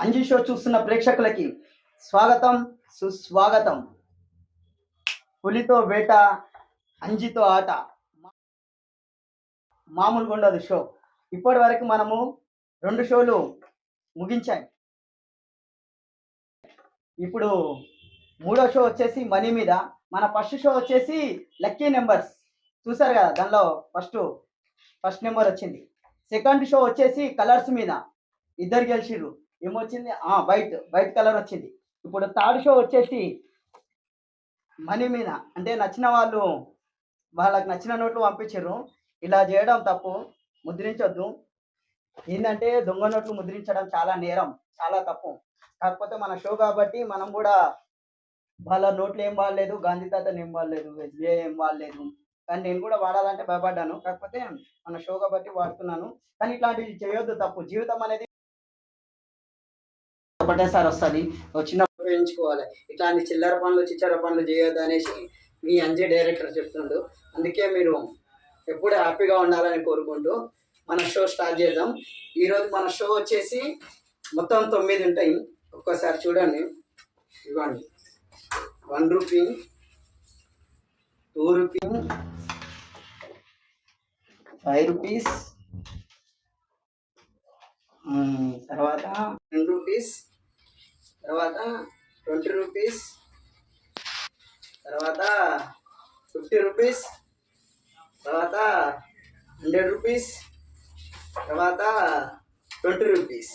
Anji show చూస్తున్న ప్రేక్షకులకి స్వాగతం సుస్వాగతం. పులితో వేట, అంజితో ఆట, మామూలుగా ఉండదు షో. ఇప్పటి వరకు మనము 2 షోలు ముగించాం. ఇప్పుడు 3వ షో వచ్చేసి మనీ మీద. మన ఫస్ట్ షో వచ్చేసి లక్కీ నెంబర్స్ చూసారు కదా, దానిలో ఫస్ట్ నెంబర్ వచ్చింది. సెకండ్ షో వచ్చేసి కలర్స్ మీద, ఇద్దరు గెలిచిర్రు. ఏమొచ్చింది? వైట్ కలర్ వచ్చింది. ఇప్పుడు థర్డ్ షో వచ్చేసి మనీ మీద, అంటే నచ్చిన వాళ్ళు వాళ్ళకి నచ్చిన నోట్లు పంపించారు. ఇలా చేయడం తప్పు, ముద్రించొద్దు. ఏంటంటే దొంగ నోట్లు ముద్రించడం చాలా నేరం, చాలా తప్పు. కాకపోతే మన షో కాబట్టి మనం కూడా వాళ్ళ నోట్లు ఏం వాడలేదు, గాంధీ తాతను ఏం వాడలేదు, ఎస్బీఐ ఏం వాడలేదు. కానీ నేను కూడా వాడాలంటే భయపడ్డాను. కాకపోతే మన షో కాబట్టి వాడుతున్నాను. కానీ ఇట్లాంటివి చేయొద్దు, తప్పు. జీవితం అనేది ఒకటేసారి వస్తుంది, వచ్చినప్పుడు ఉపయోగించుకోవాలి. ఇట్లాంటి చిల్లర పనులు చిచ్చర పనులు చేయొద్దు అనేసి మీ అంజీ డైరెక్టర్ చెప్తుండు. అందుకే మీరు ఎప్పుడు హ్యాపీగా ఉండాలని కోరుకుంటూ మన షో స్టార్ట్ చేద్దాం. ఈరోజు మన షో వచ్చేసి మొత్తం 9 ఉంటాయి. ఒక్కసారి చూడండి. ఇవ్వండి, 1 రూపీ, 2 రూపీ, 5 రూపీస్, తర్వాత 10 రూపీస్, తర్వాత 20 రూపీస్, తర్వాత 50 రూపీస్, తర్వాత 100 రూపీస్, తర్వాత 20 రూపీస్,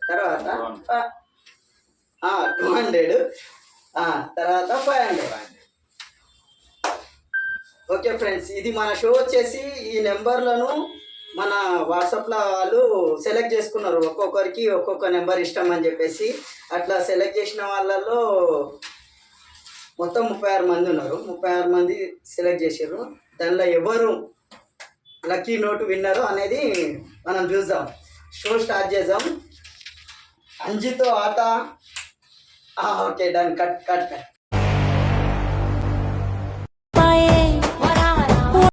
తర్వాత 200, తర్వాత 500. ఓకే ఫ్రెండ్స్, ఇది మన షో వచ్చేసి ఈ నెంబర్లను మన వాట్సాప్లో వాళ్ళు సెలెక్ట్ చేసుకున్నారు. ఒక్కొక్కరికి ఒక్కొక్క నెంబర్ ఇష్టం అని చెప్పేసి అట్లా సెలెక్ట్ చేసిన వాళ్ళలో మొత్తం 36 మంది ఉన్నారు. 36 మంది సెలెక్ట్ చేశారు. దానిలో ఎవరు లక్కీ నోటు విన్నరు అనేది మనం చూద్దాం. షో స్టార్ట్ చేద్దాం. అంజితో ఆట. Okay, done. కట్.